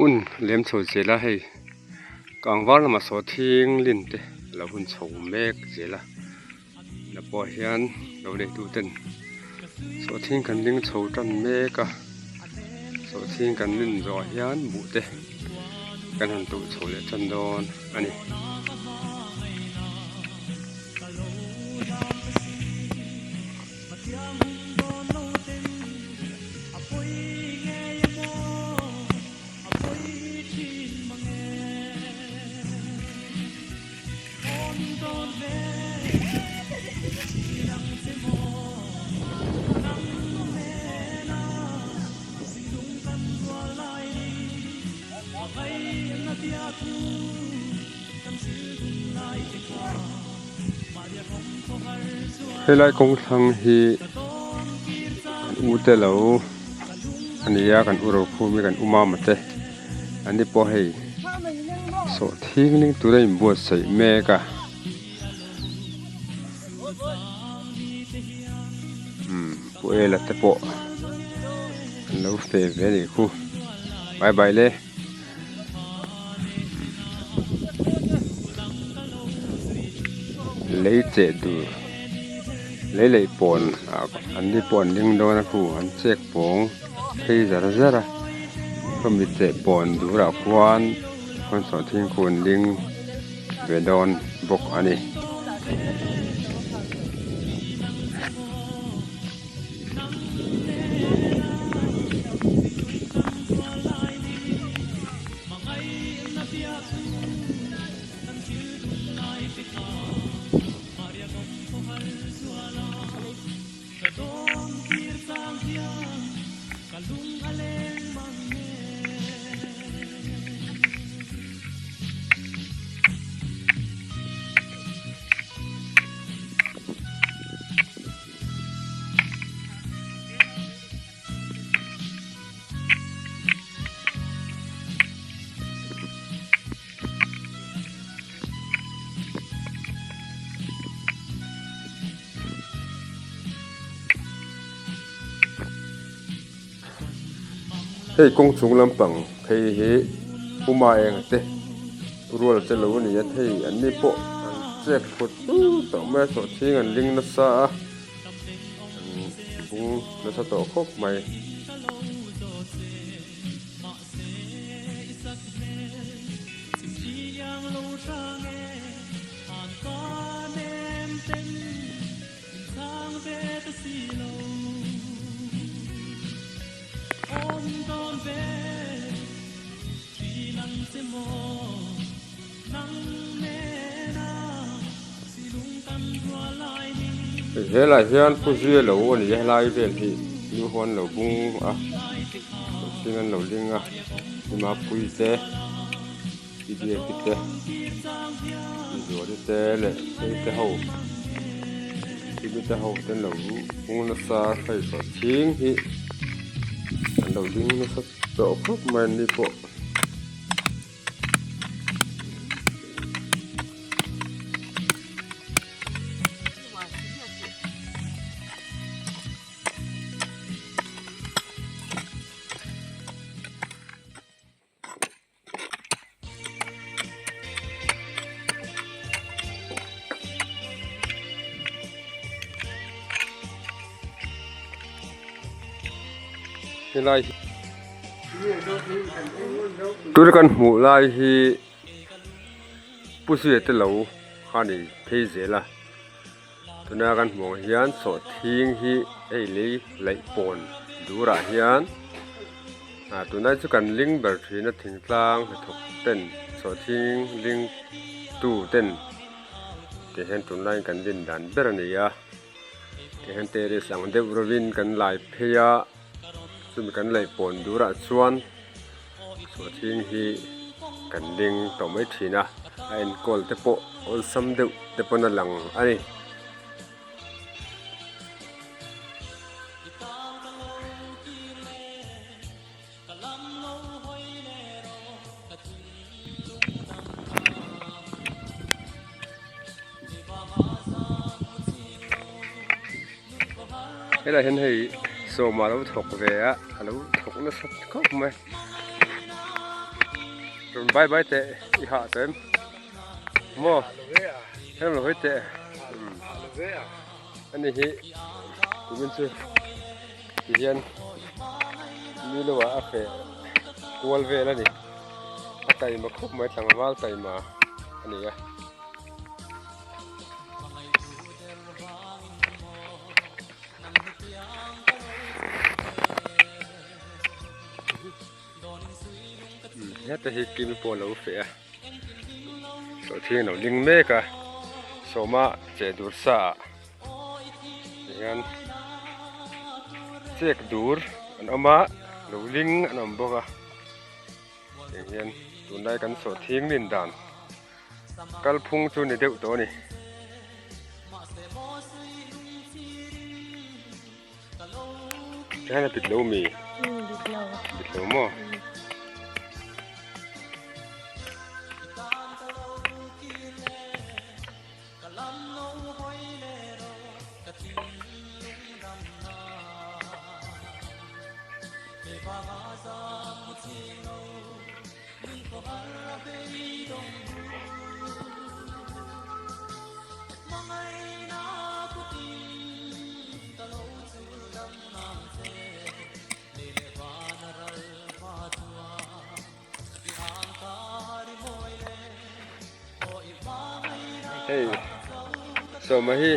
หุ่นเลี้ยมโฉดเจละให้กางวันมาสอทิ้งลิ้นเตะเราหุ่นโฉเมกเจละแล้วพอเห็นเราได้ดูเต้นสอทิ้งกันลิ้งโฉจันเมกะสอทิ้งกันลิ้นรอเห็นบุเตะกันหันตุโฉเลจันดอนอันนี้เฮลัยคงทั้งฮีอูเตลาวอันนี้ยากันอุรภูมิกันอุมามาเตอันนี้พอให้สอทิ้งลิงตัวได้บวชใส่เมกะผู้เอลัตเตปะแล้วเฟเวนี่คู่บายบายเลยเลยเจดูเลยปนอันนี้ปนยังโดนนะคู่อันเช็คปงที่จะระก็มีเจปนดูเราควานคนสอนทิ้งคนลิงเวดอนบกอันนี้เฮ้ยกงสูงลำปังเฮ้ยอุมาเองเต้รัวจะรู้นี่เฮ้ยอันนี้พวกเจ็บปวดต่อแม่สดที่เงินลิงนัสซาบุ้งนัสซาต่อครบไหมเฮ้ยไรเฮียนผู้เชี่ยวเหล่านี่ยังไล่เป็นที่ยูฮอนเหล่าบุ้งที่เงินเหล่าลิงที่มาปุยเต้ที่เดียกิเต้ที่จัวเต้เลยที่เต้าที่เต้าเต้นเหล่าบุ้งนัสซาใครสอดทิ้งที่เหล่าลิงนัสซาต่อครบมันนี่พวกไล่ตัวกันหมู่ไล่ที่ผู้เชี่ยวเตลาฮันนี่เทเจล่ะตัวนั้นกันหมู่เฮียนสอดทิ้งที่ไอ้เลี้ยไหลปนดูระเฮียนตัวนั้นจะกันลิงแบบที่นั่นทิ้งกลางให้ถูกเต้นสอดทิ้งลิงตู้เต้นที่เห็นตัวนั้นกันดินดันเบรนียาที่เห็นเตะสังเดบรวินกันหลายเพียซึ่งกันเลยปนดูระชวนสวดทิ้งฮีกันดิงต่อไม่ทีนะไอ้กอลเตปโอลซัมเดเตปนั่นหลังอันนี้ให้เราเห็นให้โซมาแล้วถกเวะแล้วถกนั่นสักก็ไม่ rồi bay bay tệ đi hạ tới mua thêm là hơi tệ anh này hi của bên chưa thì hiện như là phải qual về là gì tay mà khúc mấy thằng vào tay mà anh này nhất là kim bồ lâu phê số thiên nào linh mê cả số mà chế đủ sa dengan cek dur an ama lâu linh an am boka dengan tunai kan số thiên linh đàn kalphung chu ni deuh to ni cái này bịt lâu mì bịt lâu mò hey so mà hi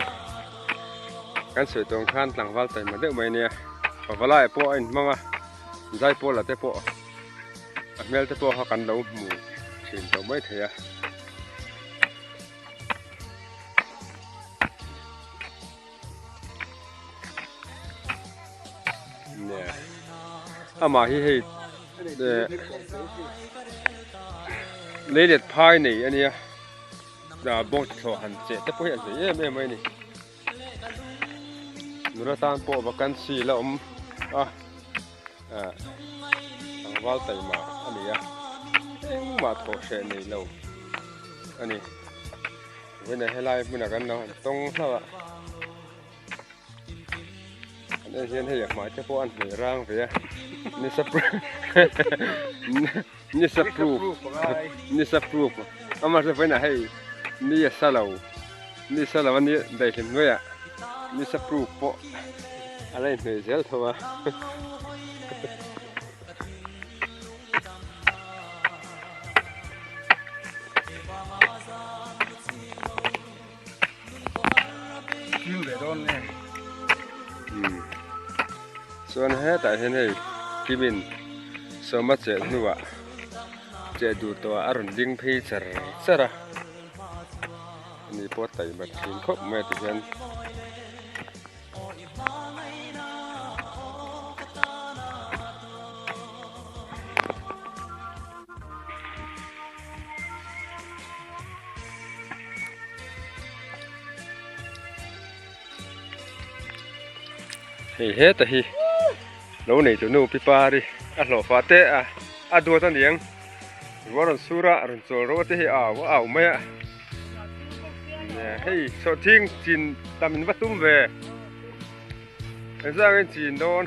kan soi tong khan tlang wal tai ma de mai ne pa wala po in manga zai po la te po mel te po ha kan lo mu chin to mai thaya nè ama hi hei de lấy liệt phai này anh em đã bột thổ hẳn chế tất cả hiện gì em ấy này nó tan bộ và can xì là thằng vào tay mà anh ấy mà thổ xe này lâu anh ấy bên này hay lai bên nàoกันnó tông sao ạ anh ấy hiện hay mà cho cô ăn thì rang về ni sapru ama se foi na hay ni salau anh ấy đầy thêm người ạ ni sapru po anh ấy người dễ thôi mà kêu để đón nèส่วนhết tại thế này kimin so mất chế nữa chế đủ to arun ding phi chara ni pot tai mà tin khop mẹ thì hen thì hết thì lâu này tụi nó pipa đi ăn lẩu phá tê ăn đua tan điếng rồi rồi sura rồi rồi tê ảo mẹ hey so thiên chín tầm mình bắt tum về cái ra cái chín đôn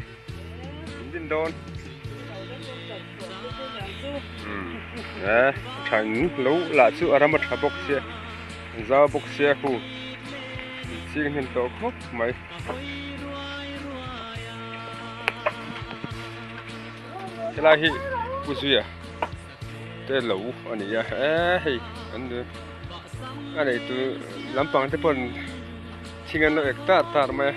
chín đôn thành lâu là sự ara mất bốc xe ra bốc xe khu xin hiện tổ khóc mấy cái này hi buổi à cái lẩu anh ấy hey anh này tu lampang tu pun singan lo ekta tar mah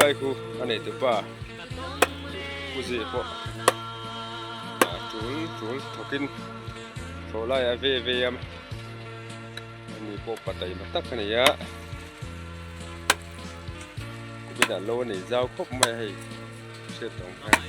lại khu anh này từ pa khu gì po chuối thokin thổ lại về anh này po patai mà tắc cái này á bây giờ lô này giao khúc mày hay chết tổng hai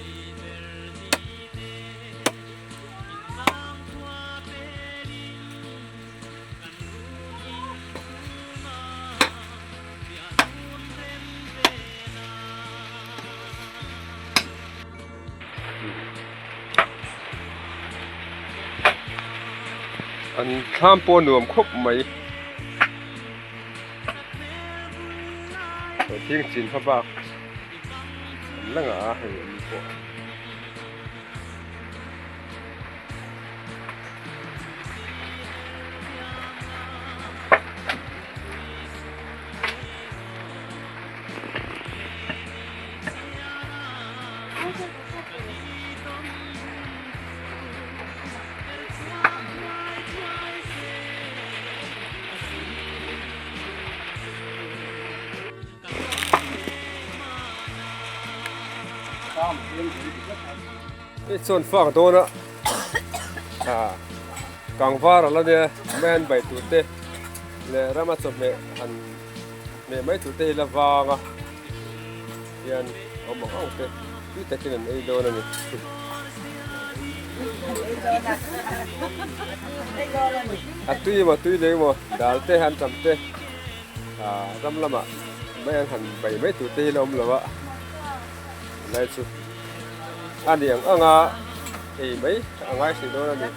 an tham po nuam khop mai thing chin ha ba langa a he poนี่ส่วนฝั่งตัวนะกางฟ้าเราเนี่ยแม่นใบตุเตเลยรามาสมเมหันเมไม่ตุเตละวางอ่ะยันเอาหมอกเอาเตที่แต่กินไอ้โดนนี่อัตุยมาตุยเลยมั้งดาลเตหันจำเตจำละมาแม่หันใบไม่ตุเตลมหรอวะได้สุดอันเดียงงาไอ้ไม่ง่ายสิโดนนี่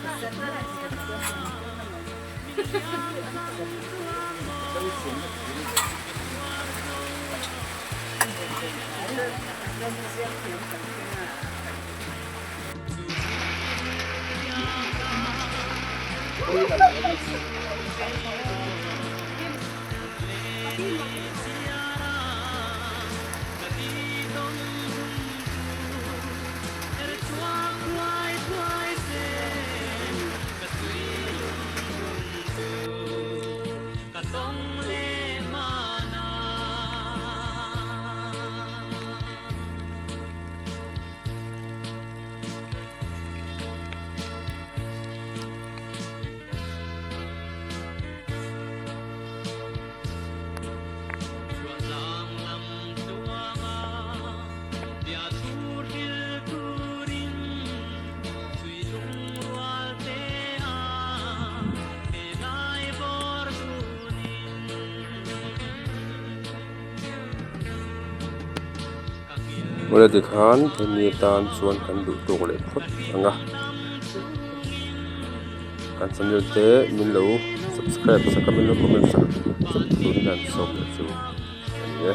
วันที่ขันเป็นมีตานส่วนกันดูตัวเล็กพดงะการสัญญาเตะมินลู subscribe สักมินลูคอมเมนต์สักจุดดูนี่นั่นส่งเลยจูอันนี้